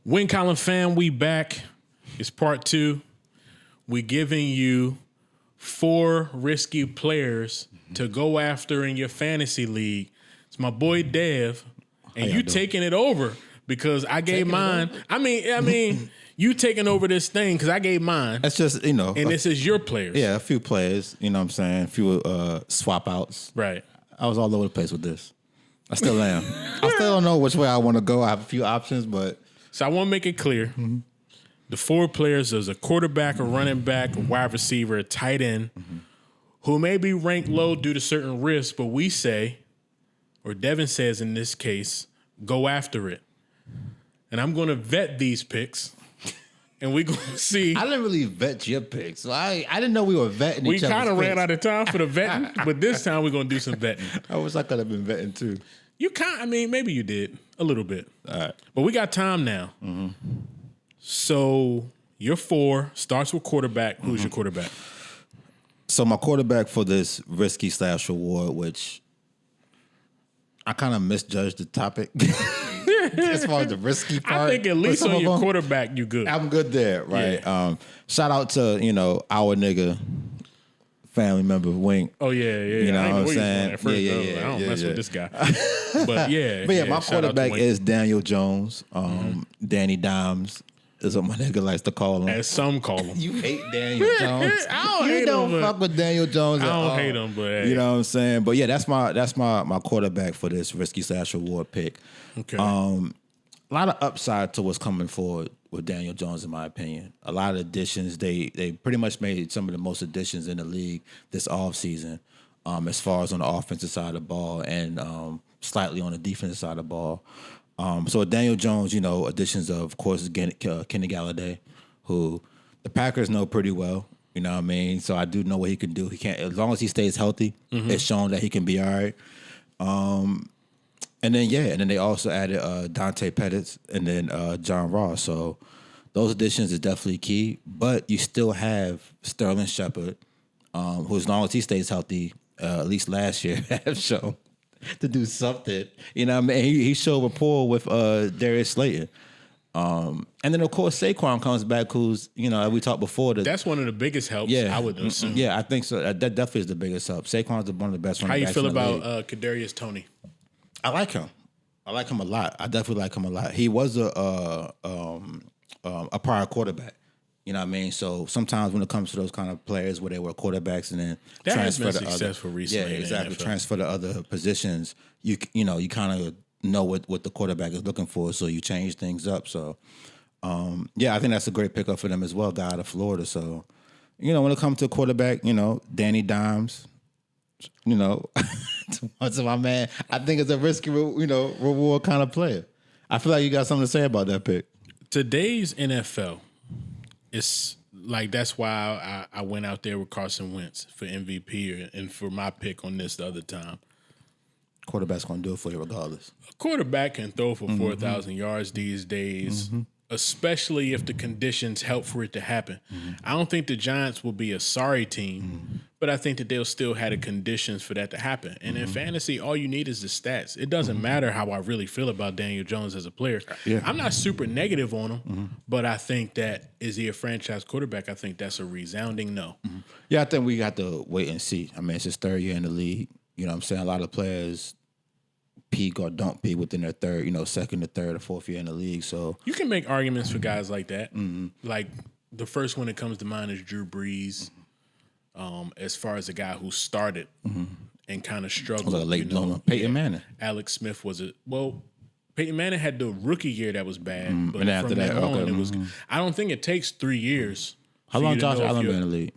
Win Column fam, we back. It's part 2. We giving you 4 risky players to go after in your fantasy league. It's my boy Dev, and you taking it over because I gave mine. I mean, you taking over this thing because I gave mine. That's just, and this is your players. Yeah, a few players, you know what I'm saying? A few swap outs. Right. I was all over the place with this. I still am. I still don't know which way I want to go. I have a few options, but... So I want to make it clear. The 4 players is a quarterback, a running back, a wide receiver, a tight end, who may be ranked low due to certain risks, but we say, or Devin says in this case, go after it. And I'm going to vet these picks, and we're going to see. I didn't really vet your picks, so I didn't know we were vetting each other's picks. We kind of ran out of time for the vetting, but this time we're going to do some vetting. I wish I could have been vetting too. Maybe you did a little bit. All right. But we got time now. So your 4 starts with quarterback. Who's your quarterback? So my quarterback for this risky / reward, which I kind of misjudged the topic as far as the risky part. I think at least on your quarterback, you good. I'm good there, right? Yeah. Shout out to, our nigga, family member, Wink. Oh, yeah. You know what I'm saying? I don't mess with this guy. But yeah. My quarterback is Daniel Jones. Danny Dimes is what my nigga likes to call him. As some call him. You hate Daniel Jones. I don't hate him. You don't him, fuck with Daniel Jones at all. I don't hate him, but hey. You know what I'm saying? But yeah, that's my quarterback for this risky / reward pick. Okay. A lot of upside to what's coming forward with Daniel Jones, in my opinion. A lot of additions. They pretty much made some of the most additions in the league this offseason, as far as on the offensive side of the ball and slightly on the defensive side of the ball. So Daniel Jones, additions of course, Kenny Galladay, who the Packers know pretty well. You know what I mean? So I do know what he can do. He can't, as long as he stays healthy, it's shown that he can be all right. And then they also added Dante Pettis and then John Ross. So those additions is definitely key. But you still have Sterling Shepard, who as long as he stays healthy, at least last year, have shown to do something. You know what I mean? He showed rapport with Darius Slayton. And then, of course, Saquon comes back, who's, we talked before. That's one of the biggest helps, I would assume. Yeah, I think so. That definitely is the biggest help. Saquon's one of the best running backs. How you feel about Kadarius Toney? I like him. I like him a lot. I definitely like him a lot. He was a prior quarterback. You know what I mean? So sometimes when it comes to those kind of players where they were quarterbacks and then that transfer has been to successful recently. Yeah, exactly. Transfer to other positions. You kind of know what the quarterback is looking for, so you change things up. So I think that's a great pickup for them as well, guy out of Florida. So, when it comes to quarterback, Danny Dimes, to my man, I think it's a risky, reward kind of player. I feel like you got something to say about that pick. Today's NFL, it's like that's why I went out there with Carson Wentz for MVP and for my pick on this the other time. Quarterback's going to do it for you regardless. A quarterback can throw for 4,000 yards these days, especially if the conditions help for it to happen. I don't think the Giants will be a sorry team, but I think that they'll still have the conditions for that to happen. And in fantasy, all you need is the stats. It doesn't matter how I really feel about Daniel Jones as a player. Yeah. I'm not super negative on him, but I think that is he a franchise quarterback? I think that's a resounding no. Yeah, I think we got to wait and see. I mean, it's his 3rd year in the league. You know what I'm saying? A lot of players peak or don't peak within their 2nd to 3rd or 4th year in the league. So you can make arguments for guys like that. Like the first one that comes to mind is Drew Brees. As far as a guy who started and kind of struggled. Like a late bloomer. Peyton Manning. Alex Smith was Peyton Manning had the rookie year that was bad, but and after from that on, okay. It was. I don't think it takes 3 years. How long Josh Allen been in the league?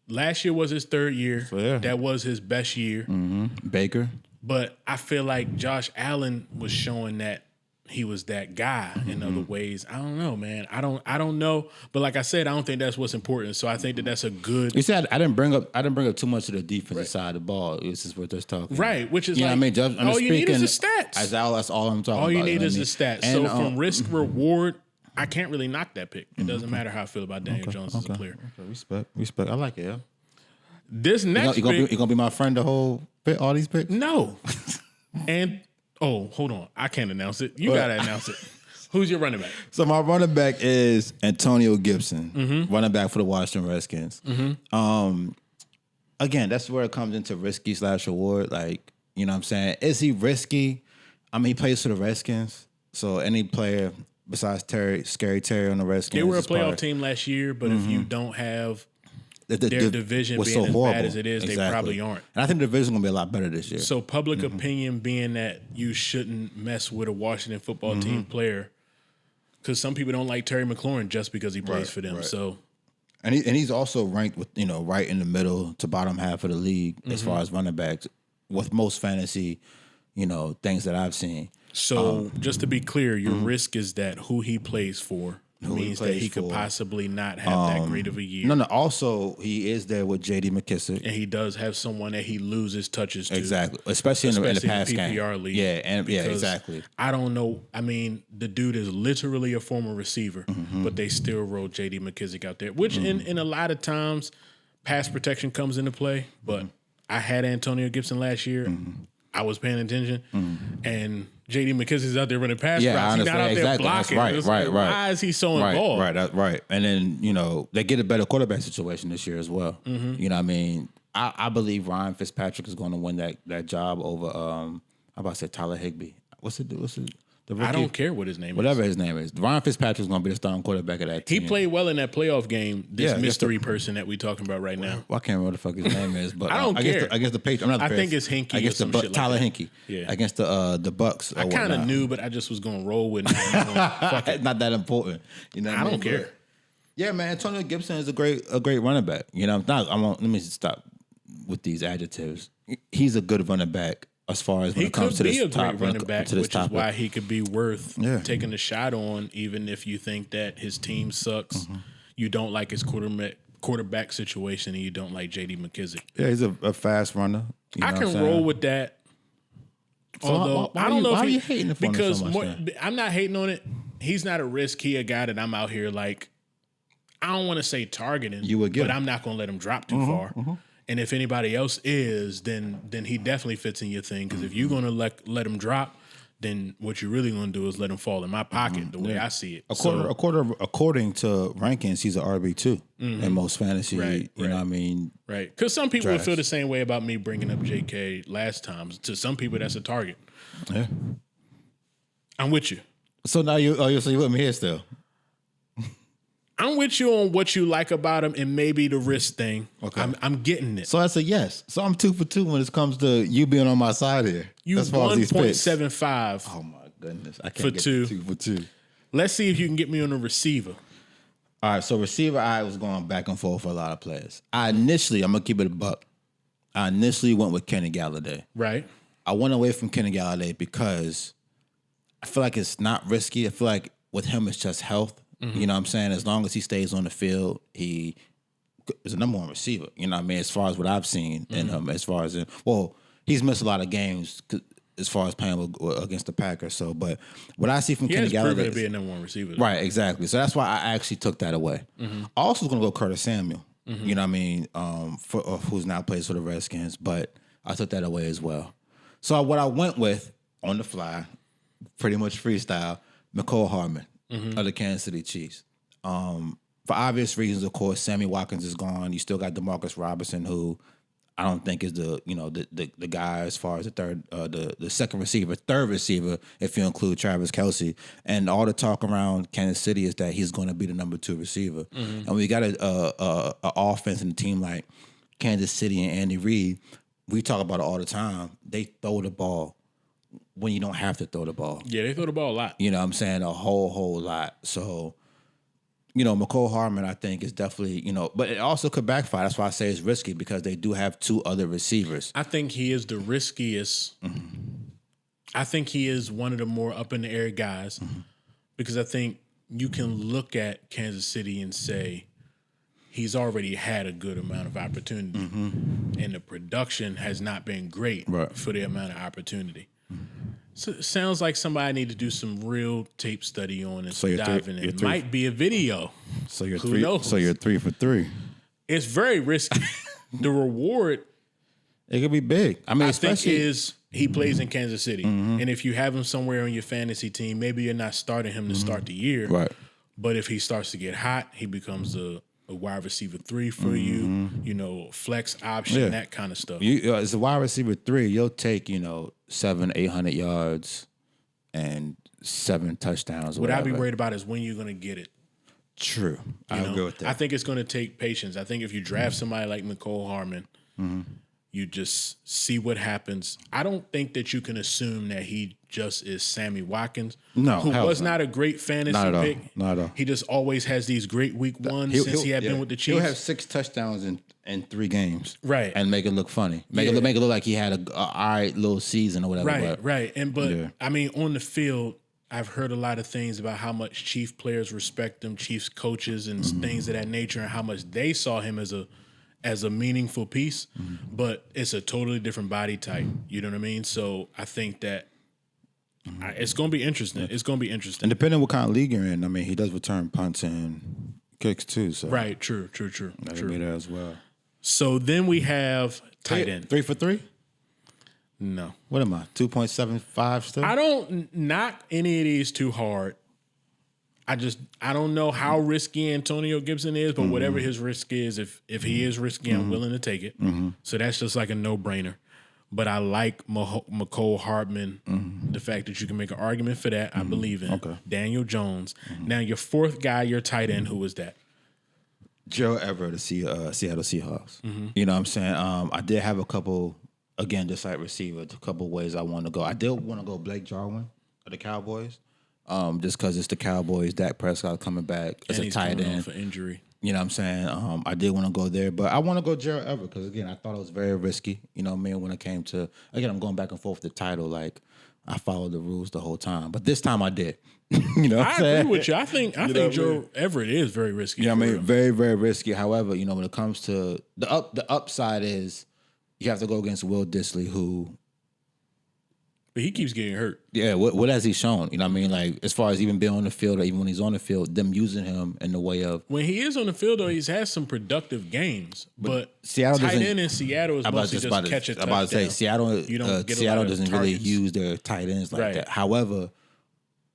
Last year was his 3rd year. So, yeah. That was his best year. Baker. But I feel like Josh Allen was showing that he was that guy in other ways. I don't know, man. I don't know. But like I said, I don't think that's what's important. So I think that that's a good. You said I didn't bring up too much of the defensive side of the ball. This is what they're talking. Right, which is all you need is the stats. That's all I'm talking about. All you need is the stats. And, so from risk reward, I can't really knock that pick. It doesn't matter how I feel about Daniel Jones as a player. Okay, respect. I like it. Yeah. This next pick, you gonna be my friend the whole pick, all these picks? No. And hold on, I can't announce it. You gotta announce it. Who's your running back? So my running back is Antonio Gibson, running back for the Washington Redskins. Again, that's where it comes into risky / reward. Like, you know what I'm saying? Is he risky? I mean, he plays for the Redskins. So any player besides Scary Terry on the Redskins. They were a playoff team last year, but if you don't have their division being so as horrible. bad as it is, they probably aren't. And I think the division is going to be a lot better this year. So public opinion being that you shouldn't mess with a Washington football team player, because some people don't like Terry McLaurin just because he plays for them. Right. So, and he's also ranked with right in the middle to bottom half of the league as far as running backs with most fantasy things that I've seen. So just to be clear, your risk is that who he plays for means that he could possibly not have that great of a year. No. Also, he is there with J.D. McKissick, and he does have someone that he loses touches to. Exactly, especially in the pass game. PPR league. Yeah, exactly. I don't know. I mean, the dude is literally a former receiver, but they still roll J.D. McKissick out there, which in a lot of times, pass protection comes into play. But I had Antonio Gibson last year. I was paying attention, and J.D. McKissick's out there running pass routes. He's not out there blocking. Right. Why is he so involved? Right. And then, they get a better quarterback situation this year as well. You know what I mean? I believe Ryan Fitzpatrick is going to win that job over, how about I say Tyler Higbee? What's it? The rookie? I don't care what his name Whatever is. his name is. Ryan Fitzpatrick is going to be the starting quarterback of that team. He played well in that playoff game, this mystery person that we're talking about right now. Well, I can't remember what the fuck his name is, but I don't care. Against the Patriots. I think it's Hinkie. Against or some Tyler like Hinkie. Yeah. Against the Bucks. I kind of knew, but I just was going to roll with it. Fuck it. Not that important. I don't care. Yeah, man. Antonio Gibson is a great running back. Let me stop with these adjectives. He's a good running back. As far as when it comes to this top running back, which is why he could be worth taking a shot on, even if you think that his team sucks, you don't like his quarterback situation, and you don't like J.D. McKissick. Yeah, he's a fast runner. I can roll with that. So although I don't know why are you hating on because it so much, I'm not hating on it. He's not a risk. He a guy that I'm out here like. I don't want to say targeting, but I'm not going to let him drop too far. And if anybody else is, then he definitely fits in your thing. Because if you're going to let him drop, then what you're really going to do is let him fall in my pocket the way I see it. According to rankings, he's an RB2 in most fantasy. You know what I mean? Right. Because some people would feel the same way about me bringing up JK last time. To some people, that's a target. Yeah. I'm with you. So now you with me here still. I'm with you on what you like about him and maybe the risk thing. Okay. I'm getting it. So that's a yes. So I'm 2 for 2 when it comes to you being on my side here. You 1.75. Oh my goodness. I can't for get 2. 2 for 2. Let's see if you can get me on a receiver. All right, so receiver, I was going back and forth for a lot of players. I'm going to keep it a buck. I initially went with Kenny Galladay. Right. I went away from Kenny Galladay because I feel like it's not risky. I feel like with him, it's just health. You know what I'm saying? As long as he stays on the field, he is a number one receiver. You know what I mean? As far as what I've seen in him, he's missed a lot of games as far as playing against the Packers. So, but what I see from Kenny Galladay, proven to be a number one receiver. Right, exactly. So that's why I actually took that away. I also was going to go Curtis Samuel. You know what I mean? Who's now plays for the Redskins, but I took that away as well. So what I went with on the fly, pretty much freestyle, Mecole Hardman. Of the Kansas City Chiefs. For obvious reasons, of course, Sammy Watkins is gone. You still got DeMarcus Robinson, who I don't think is the guy as far as the second receiver, third receiver, if you include Travis Kelce. And all the talk around Kansas City is that he's going to be the number 2 receiver. And we got a offense and a team like Kansas City and Andy Reid. We talk about it all the time. They throw the ball when you don't have to throw the ball. Yeah, they throw the ball a lot. You know what I'm saying? A whole lot. So, Mecole Hardman, I think, is definitely, but it also could backfire. That's why I say it's risky, because they do have 2 other receivers. I think he is the riskiest. I think he is one of the more up-in-the-air guys, because I think you can look at Kansas City and say he's already had a good amount of opportunity, and the production has not been great for the amount of opportunity. So it sounds like somebody need to do some real tape study on and diving in. It might be a video. So you're Who knows? So you're 3 for 3. It's very risky. The reward, it could be big. I mean, I think, is he plays in Kansas City. And if you have him somewhere on your fantasy team, maybe you're not starting him to start the year. Right. But if he starts to get hot, he becomes a wide receiver 3 for you, flex option, that kind of stuff. As a wide receiver 3, you'll take, 700-800 yards and 7 touchdowns. What I'd be worried about is when you're going to get it. True. I agree with that. I think it's going to take patience. I think if you draft somebody like Mecole Hardman, you just see what happens. I don't think that you can assume that he just is Sammy Watkins, who was not a great fantasy pick. Not at all. He just always has these great week ones since he had been with the Chiefs. He'll have 6 touchdowns in 3 games. Right. And make it look funny. Make it look like he had a all right little season or whatever. Right. I mean, on the field, I've heard a lot of things about how much Chief players respect him, Chiefs coaches and things of that nature, and how much they saw him as a meaningful piece. But it's a totally different body type. You know what I mean? So I think that it's going to be interesting. Yeah. It's going to be interesting. And depending on what kind of league you're in, I mean, he does return punts and kicks too. So right, true. That'll be there as well. So then we have tight end. 3 for 3? No. What am I? 2.75 still? I don't knock any of these too hard. I don't know how risky Antonio Gibson is, but whatever his risk is, if he is risky, I'm willing to take it. So that's just like a no-brainer. But I like Mecole Hardman, the fact that you can make an argument for that, I believe in. Okay. Daniel Jones. Now, your fourth guy, your tight end, who was that? Gerald Everett, the Seattle Seahawks. You know what I'm saying? I did have a couple, again, just like receiver, a couple ways I want to go. I did want to go Blake Jarwin of the Cowboys, just because it's the Cowboys. Dak Prescott coming back as a tight end for injury. You know what I'm saying? I did want to go there, but I want to go Gerald Everett because, again, I thought it was very risky. You know what I mean? When it came to, again, I'm going back and forth with the title. Like, I followed the rules the whole time. But this time I did. You know what I'm saying? I agree with you. I think Gerald Everett is very risky. You know what I mean? Very, very risky. However, when it comes to the upside is you have to go against Will Dissly, who... But he keeps getting hurt. Yeah, what has he shown? You know what I mean? Like, as far as even being on the field or even when he's on the field, them using him in the way of... When he is on the field, though, he's had some productive games. But Seattle tight end in Seattle is mostly just catch a touchdown. I'm about to say, Seattle doesn't really use their tight ends like that. However,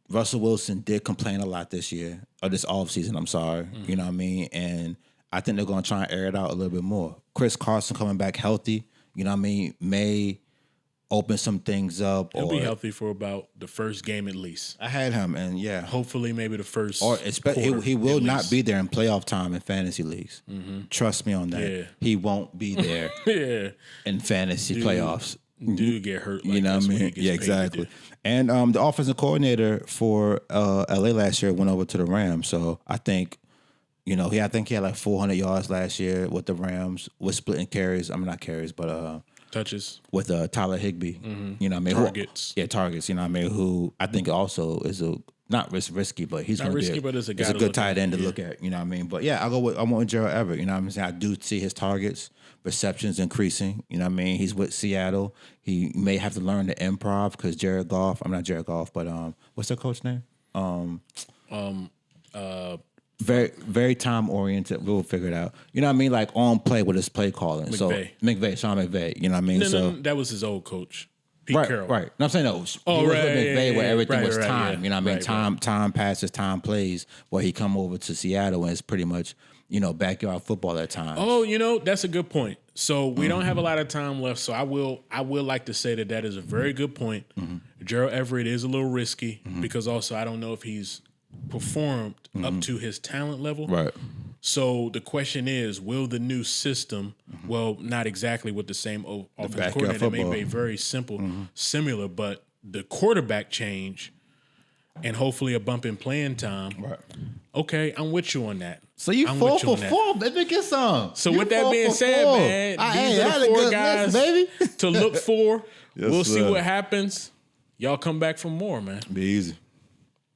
Russell Wilson did complain a lot this year, or this offseason, I'm sorry. You know what I mean? And I think they're going to try and air it out a little bit more. Chris Carson coming back healthy, you know what I mean, may... open some things up. He'll be healthy for about the first game at least. I had him, and hopefully maybe the first. Or he will not be there in playoff time in fantasy leagues. Trust me on that. Yeah. He won't be there. In fantasy playoffs. Dude get hurt. Like you know what I mean? Yeah, exactly. And the offensive coordinator for LA last year went over to the Rams, so I think. I think he had like 400 yards last year with the Rams with splitting carries. I mean, not carries, but touches with Tyler Higbee. You know what I mean? Targets. Targets. You know what I mean? Who I think also is not risky, but he's going to be but it's a good tight end to look at. You know what I mean? But yeah, I want with Gerald Everett. You know what I'm saying? I do see his targets, receptions increasing. You know what I mean? He's with Seattle. He may have to learn the improv because but what's their coach name? Very, very time oriented. We'll figure it out. You know what I mean? Like on play with his play calling. McVay. So Sean McVay. You know what I mean? No, that was his old coach, Pete Carroll. Right. No, I'm saying no. He was with McVay where everything was time. Yeah. You know what I mean? Time passes, time plays. Where he come over to Seattle and it's pretty much backyard football at times. Oh, that's a good point. So we don't have a lot of time left. So I will like to say that is a very good point. Gerald Everett is a little risky because also I don't know if he's performed up to his talent level. Right. So the question is, will the new system, well, not exactly with the same offensive coordinator, it may be very similar, but the quarterback change and hopefully a bump in playing time. Right. Okay, I'm with you on that. So you 4 for 4, baby, get some. So with that being said, man, these are the 4 guys to look for. We'll see what happens. Y'all come back for more, man. Be easy.